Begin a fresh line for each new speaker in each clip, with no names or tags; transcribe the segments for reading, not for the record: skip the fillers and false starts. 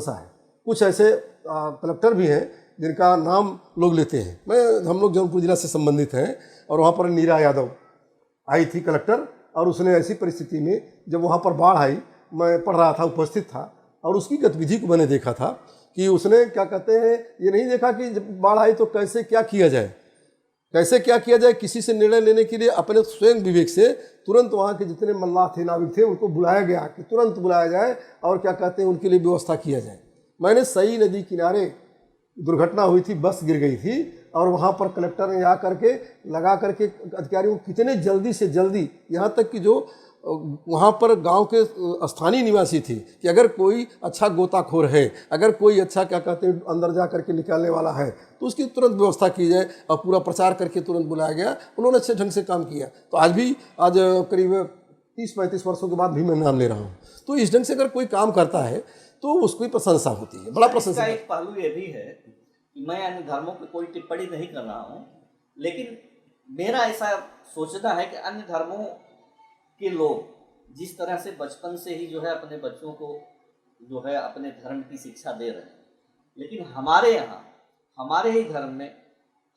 प्रशंसा है। कुछ ऐसे कलेक्टर भी हैं जिनका नाम लोग लेते हैं। हम लोग जौनपुर जिला से संबंधित हैं और वहाँ पर नीरा यादव आई थी कलेक्टर, और उसने ऐसी परिस्थिति में जब वहाँ पर बाढ़ आई, मैं पढ़ रहा था, उपस्थित था, और उसकी गतिविधि को मैंने देखा था कि उसने क्या कहते हैं, ये नहीं देखा कि जब बाढ़ आई तो कैसे क्या किया जाए, कैसे क्या किया जाए। किसी से निर्णय लेने के लिए अपने स्वयं विवेक से तुरंत वहाँ के जितने मल्लाह थे, नाविक थे, उनको बुलाया गया कि तुरंत बुलाया जाए और क्या कहते हैं उनके लिए व्यवस्था किया जाए। मैंने सई नदी किनारे दुर्घटना हुई थी, बस गिर गई थी, और वहाँ पर कलेक्टर ने आकर के लगा करके अधिकारियों को कितने जल्दी से जल्दी, यहाँ तक कि जो वहाँ पर गांव के स्थानीय निवासी थे कि अगर कोई अच्छा गोताखोर है, अगर कोई अच्छा क्या कहते हैं अंदर जा करके निकालने वाला है तो उसकी तुरंत व्यवस्था की जाए, और पूरा प्रचार करके तुरंत बुलाया गया। उन्होंने अच्छे ढंग से काम किया। तो आज करीब 30-35 वर्षों के बाद भी मैं नाम ले रहा हूँ। तो इस ढंग से अगर कोई काम करता है तो उसकी प्रशंसा होती है, बड़ा प्रशंसा।
एक पहलू ये भी है कि मैं अन्य धर्मों पर कोई टिप्पणी नहीं कर रहा हूँ, लेकिन मेरा ऐसा सोचना है कि अन्य धर्मों के लोग जिस तरह से बचपन से ही जो है अपने बच्चों को जो है अपने धर्म की शिक्षा दे रहे हैं, लेकिन हमारे यहाँ हमारे ही धर्म में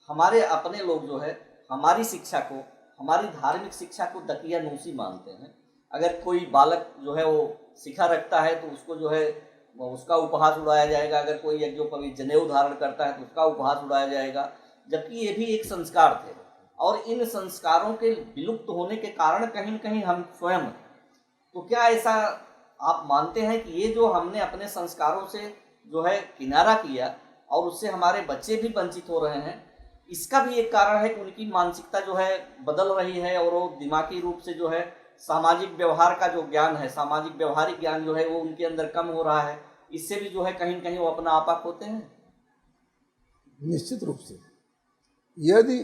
हमारे अपने लोग जो है हमारी शिक्षा को, हमारी धार्मिक शिक्षा को दकियानूसी मानते हैं। अगर कोई बालक जो है वो शिखा रखता है तो उसको जो है उसका उपहास उड़ाया जाएगा, अगर कोई यज्ञोपवीत जनेऊ धारण करता है तो उसका उपहास उड़ाया जाएगा, जबकि ये भी एक संस्कार थे। और इन संस्कारों के विलुप्त होने के कारण कहीं न कहीं हम स्वयं, तो क्या ऐसा आप मानते हैं कि ये जो हमने अपने संस्कारों से जो है किनारा किया और उससे हमारे बच्चे भी वंचित हो रहे हैं, इसका भी एक कारण है कि उनकी मानसिकता जो है बदल रही है और वो दिमागी रूप से जो है सामाजिक व्यवहार का जो ज्ञान है, सामाजिक व्यवहारिक ज्ञान जो है वो उनके अंदर कम हो रहा है, इससे भी जो है कहीं न कहीं वो अपना आपा खोते हैं?
निश्चित रूप से यदि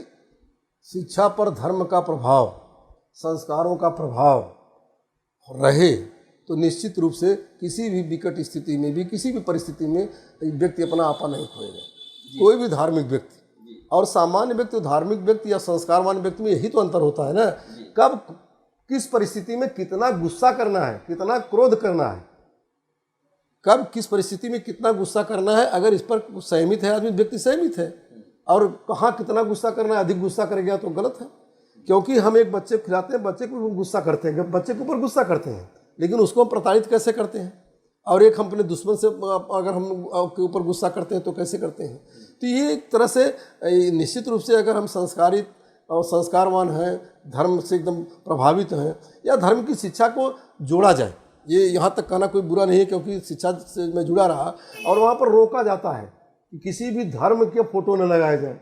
शिक्षा पर धर्म का प्रभाव, संस्कारों का प्रभाव रहे तो निश्चित रूप से किसी भी विकट स्थिति में भी, किसी भी परिस्थिति में व्यक्ति अपना आपा नहीं खोएगा। कोई भी धार्मिक व्यक्ति और सामान्य व्यक्ति, धार्मिक व्यक्ति या संस्कारवान व्यक्ति में यही तो अंतर होता है ना, कब किस परिस्थिति में कितना गुस्सा करना है, कितना क्रोध करना है, कब किस परिस्थिति में कितना गुस्सा करना है। अगर इस पर सहमित है आदमी, व्यक्ति सहमित है, और कहाँ कितना गुस्सा करना है, अधिक गुस्सा कर गया तो गलत है। क्योंकि हम एक बच्चे को खिलाते हैं, बच्चे को गुस्सा करते हैं, बच्चे के ऊपर गुस्सा करते हैं, लेकिन उसको हम प्रताड़ित कैसे करते हैं, और एक हम अपने दुश्मन से अगर हम के ऊपर गुस्सा करते हैं तो कैसे करते हैं। तो ये एक तरह से निश्चित रूप से अगर हम संस्कारित और संस्कारवान हैं, धर्म से एकदम प्रभावित हैं, या धर्म की शिक्षा को जोड़ा जाए, ये यहाँ तक कहना कोई बुरा नहीं है, क्योंकि शिक्षा से मैं जुड़ा रहा और वहाँ पर रोका जाता है कि किसी भी धर्म के फोटो न लगाया जाए,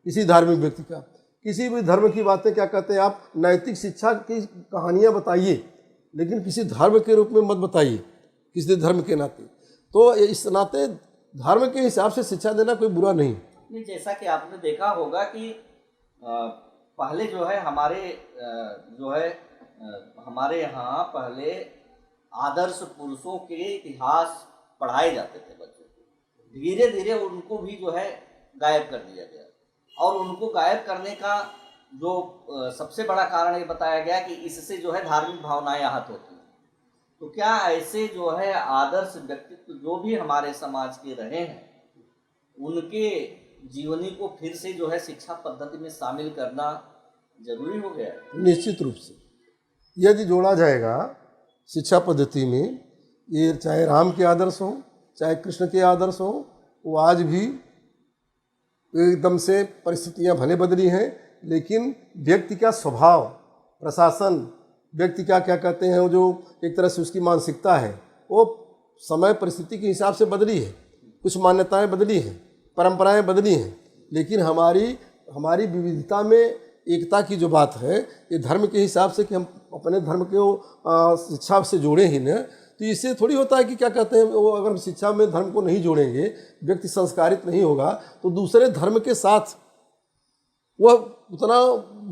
किसी धार्मिक व्यक्ति का, किसी भी धर्म की बातें क्या कहते हैं आप नैतिक शिक्षा की कहानियाँ बताइए, लेकिन किसी धर्म के रूप में मत बताइए, किसी धर्म के नाते। तो इस नाते धर्म के हिसाब से शिक्षा देना कोई बुरा नहीं।
जैसा कि आपने देखा होगा कि पहले जो है हमारे यहाँ पहले आदर्श पुरुषों के इतिहास पढ़ाए जाते थे बच्चों को, धीरे धीरे उनको भी जो है गायब कर दिया गया, और उनको गायब करने का जो सबसे बड़ा कारण ये बताया गया कि इससे जो है धार्मिक भावनाएं आहत होती हैं। तो क्या ऐसे जो है आदर्श व्यक्तित्व जो भी हमारे समाज के रहे हैं, उनके जीवनी को फिर से जो है शिक्षा पद्धति में शामिल करना जरूरी हो गया?
निश्चित रूप से यदि जोड़ा जाएगा शिक्षा पद्धति में, ये चाहे राम के आदर्श हो, चाहे कृष्ण के आदर्श हो, वो आज भी एकदम से परिस्थितियां भले बदली हैं, लेकिन व्यक्ति का स्वभाव, प्रशासन, व्यक्ति का क्या कहते हैं वो जो एक तरह से उसकी मानसिकता है वो समय परिस्थिति के हिसाब से बदली है। कुछ मान्यताएं बदली हैं, परंपराएं बदली हैं, लेकिन हमारी विविधता में एकता की जो बात है, ये धर्म के हिसाब से कि हम अपने धर्म के शिक्षा से जोड़े ही न, तो इससे थोड़ी होता है कि क्या कहते हैं वो अगर शिक्षा में धर्म को नहीं जोड़ेंगे, व्यक्ति संस्कारित नहीं होगा, तो दूसरे धर्म के साथ वह उतना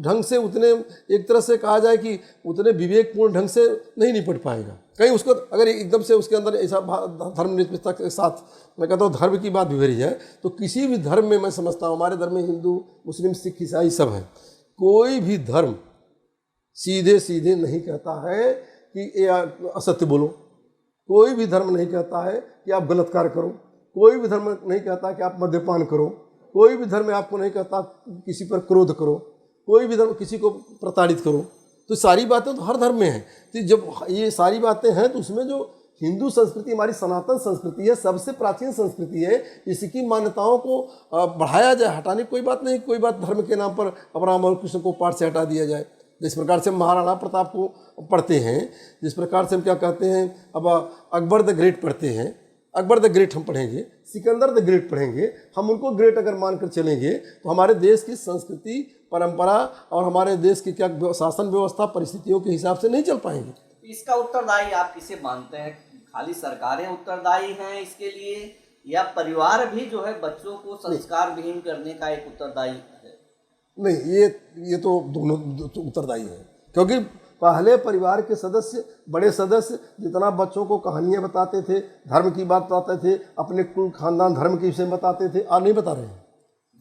ढंग से, उतने एक तरह से कहा जाए कि उतने विवेकपूर्ण ढंग से नहीं निपट पाएगा। कहीं उसको अगर एकदम से उसके अंदर ऐसा धर्मनिरपेक्षता के साथ, मैं कहता हूँ धर्म की बात बिगड़ी जाए, तो किसी भी धर्म में मैं समझता हूँ, हमारे धर्म में हिंदू, मुस्लिम, सिख, ईसाई सब हैं, कोई भी धर्म सीधे सीधे नहीं कहता है कि ये असत्य बोलो, कोई भी धर्म नहीं कहता है कि आप गलत कार्य करो, कोई भी धर्म नहीं कहता कि आप मद्यपान करो, कोई भी धर्म आपको नहीं कहता किसी पर क्रोध करो, कोई भी धर्म किसी को प्रताड़ित करो। तो सारी बातें तो हर धर्म में हैं। तो जब ये सारी बातें हैं तो उसमें जो हिंदू संस्कृति हमारी सनातन संस्कृति है, सबसे प्राचीन संस्कृति है, इसकी मान्यताओं को बढ़ाया जाए, हटाने की कोई बात नहीं। कोई बात धर्म के नाम पर अब राम और कृष्ण को पाठ से हटा दिया जाए। जिस प्रकार से हम महाराणा प्रताप को पढ़ते हैं, जिस प्रकार से हम क्या कहते हैं अब अकबर द ग्रेट पढ़ते हैं, अकबर द ग्रेट हम पढ़ेंगे, सिकंदर द ग्रेट पढ़ेंगे, हम उनको ग्रेट अगर मानकर चलेंगे तो हमारे देश की संस्कृति, परंपरा और हमारे देश की क्या शासन व्यवस्था परिस्थितियों के हिसाब से नहीं चल पाएंगे।
इसका उत्तरदायी आप किसे मानते हैं? खाली सरकारें उत्तरदायी हैं इसके लिए, या परिवार भी जो है बच्चों को संस्कार विहीन करने का एक उत्तरदायी है?
नहीं, ये तो दोनों उत्तरदायी है, क्योंकि पहले परिवार के सदस्य, बड़े सदस्य जितना बच्चों को कहानियाँ बताते थे, धर्म की बात बताते थे, अपने कुल खानदान धर्म के विषय में बताते थे, आज नहीं बता रहे हैं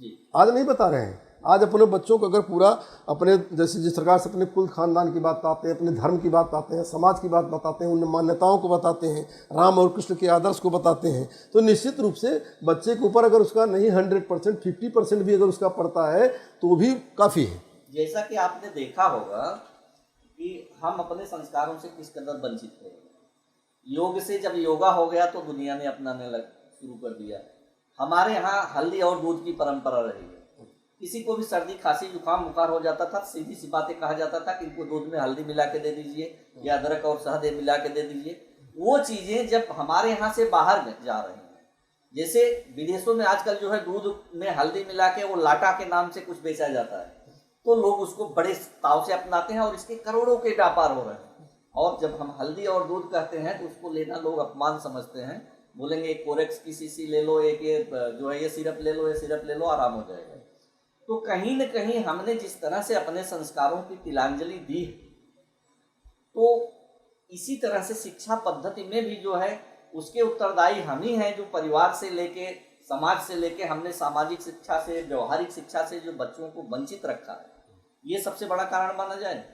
जी।
आज नहीं बता रहे हैं। आज अपने बच्चों को अगर पूरा अपने जैसे जिस प्रकार से अपने कुल खानदान की बात बताते हैं, अपने धर्म की बात बताते हैं, समाज की बात बताते हैं, उन मान्यताओं को बताते हैं, राम और कृष्ण के आदर्श को बताते हैं, तो निश्चित रूप से बच्चे के ऊपर अगर उसका नहीं 100%, 50% भी अगर उसका पड़ता है तो भी काफ़ी है।
जैसा कि आपने देखा होगा कि हम अपने संस्कारों से किस कदर वंचित थे। योग से जब योगा हो गया तो दुनिया ने अपनाने शुरू कर दिया। हमारे यहाँ हल्दी और दूध की परंपरा रही है। किसी को भी सर्दी, खांसी, जुकाम, बुखार हो जाता था, सीधी सी बातें कहा जाता था कि इनको दूध में हल्दी मिला के दे दीजिए या अदरक और शहद मिला के दे दीजिए। वो चीज़ें जब हमारे यहाँ से बाहर जा रही हैं, जैसे विदेशों में आजकल जो है दूध में हल्दी मिला के वो लाटा के नाम से कुछ बेचा जाता है, तो लोग उसको बड़े ताव से अपनाते हैं और इसके करोड़ों के व्यापार हो रहे हैं। और जब हम हल्दी और दूध कहते हैं तो उसको लेना लोग अपमान समझते हैं, बोलेंगे एक कोरेक्स की शीशी ले लो, एक ये जो है ये सिरप ले लो, ये सिरप ले लो, आराम हो जाएगा। तो कहीं न कहीं हमने जिस तरह से अपने संस्कारों की तिलांजलि दी, तो इसी तरह से शिक्षा पद्धति में भी जो है उसके उत्तरदायी हम ही हैं, जो परिवार से लेके, समाज से लेके हमने सामाजिक शिक्षा से, व्यवहारिक शिक्षा से जो बच्चों को वंचित रखा है, ये सबसे बड़ा कारण माना जाए।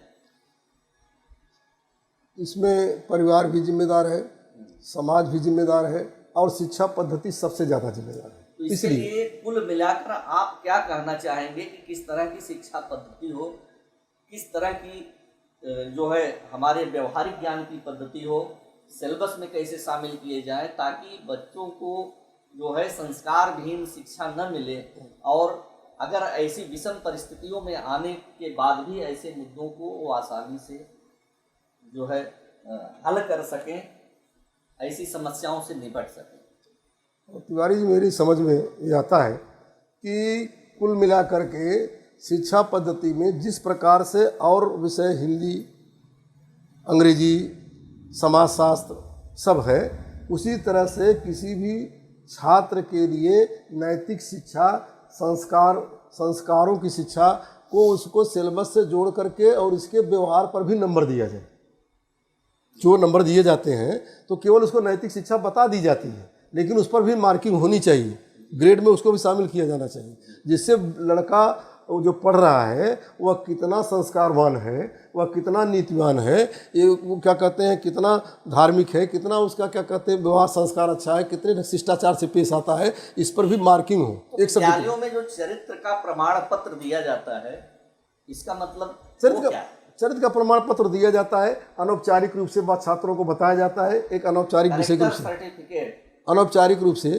इसमें परिवार भी जिम्मेदार है, समाज भी जिम्मेदार है और शिक्षा पद्धति सबसे ज़्यादा जिम्मेदार है।
तो इसलिए कुल मिलाकर आप क्या कहना चाहेंगे कि किस तरह की शिक्षा पद्धति हो, किस तरह की जो है हमारे व्यवहारिक ज्ञान की पद्धति हो, सिलेबस में कैसे शामिल किए जाए ताकि बच्चों को जो है संस्कार विहीन शिक्षा न मिले, और अगर ऐसी विषम परिस्थितियों में आने के बाद भी ऐसे मुद्दों को वो आसानी से जो है हल कर सकें, ऐसी समस्याओं से निपट सकें।
तिवारी जी, मेरी समझ में ये आता है कि कुल मिलाकर के शिक्षा पद्धति में जिस प्रकार से और विषय हिंदी, अंग्रेजी, समाजशास्त्र सब है, उसी तरह से किसी भी छात्र के लिए नैतिक शिक्षा, संस्कारों की शिक्षा को उसको सिलेबस से जोड़ करके और इसके व्यवहार पर भी नंबर दिया जाए। जो नंबर दिए जाते हैं तो केवल उसको नैतिक शिक्षा बता दी जाती है, लेकिन उस पर भी मार्किंग होनी चाहिए, ग्रेड में उसको भी शामिल किया जाना चाहिए, जिससे लड़का जो पढ़ रहा है वह कितना संस्कारवान है, वह कितना नीतिवान है, ये वो क्या कहते हैं, कितना धार्मिक है, कितना उसका क्या कहते हैं व्यवहार संस्कार अच्छा है, कितने शिष्टाचार से पेश आता है, इस पर भी मार्किंग हो।
तो एक विद्यालयों में जो चरित्र का प्रमाण पत्र दिया जाता है, इसका मतलब
चरित्र का प्रमाण पत्र दिया जाता है, अनौपचारिक रूप से बात छात्रों को बताया जाता है, एक अनौपचारिक विषय के रूप से,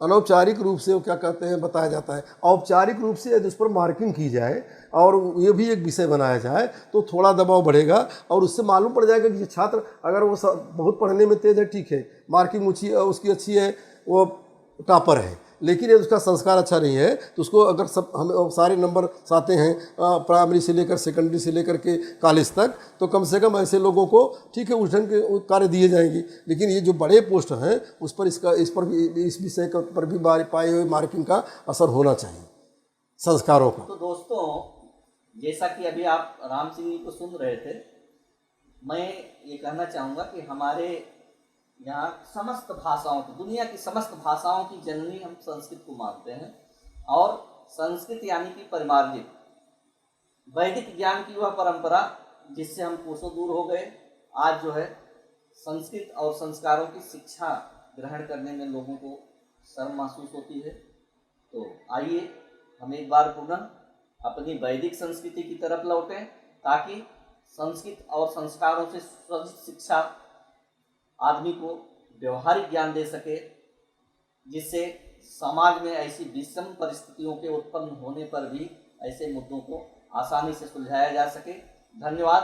अनौपचारिक रूप से वो क्या कहते हैं बताया जाता है। औपचारिक रूप से यदि उस पर मार्किंग की जाए और ये भी एक विषय बनाया जाए तो थोड़ा दबाव बढ़ेगा और उससे मालूम पड़ जाएगा कि छात्र अगर वो बहुत पढ़ने में तेज है, ठीक है, मार्किंग उसकी अच्छी है, वो टॉपर है, लेकिन यदि उसका संस्कार अच्छा नहीं है तो उसको अगर सब हम सारे नंबर आते हैं प्राइमरी से लेकर सेकेंडरी से लेकर के कॉलेज तक, तो कम से कम ऐसे लोगों को ठीक है उस ढंग के कार्य दिए जाएंगे। लेकिन ये जो बड़े पोस्ट हैं उस पर इस विषय पर भी पाए हुए मार्किंग का असर होना चाहिए, संस्कारों का।
तो दोस्तों, जैसा कि अभी आप राम सिंह जी को सुन रहे थे, मैं ये कहना चाहूँगा कि हमारे यहाँ समस्त भाषाओं की, दुनिया की समस्त भाषाओं की जननी हम संस्कृत को मानते हैं, और संस्कृत यानी कि परिमार्जित वैदिक ज्ञान की वह परंपरा जिससे हम कोसों दूर हो गए, आज जो है संस्कृत और संस्कारों की शिक्षा ग्रहण करने में लोगों को शर्म महसूस होती है। तो आइए हम एक बार पुनः अपनी वैदिक संस्कृति की तरफ लौटें, ताकि संस्कृत और संस्कारों से सज्जित शिक्षा आदमी को व्यवहारिक ज्ञान दे सके, जिससे समाज में ऐसी विषम परिस्थितियों के उत्पन्न होने पर भी ऐसे मुद्दों को आसानी से सुलझाया जा सके। धन्यवाद।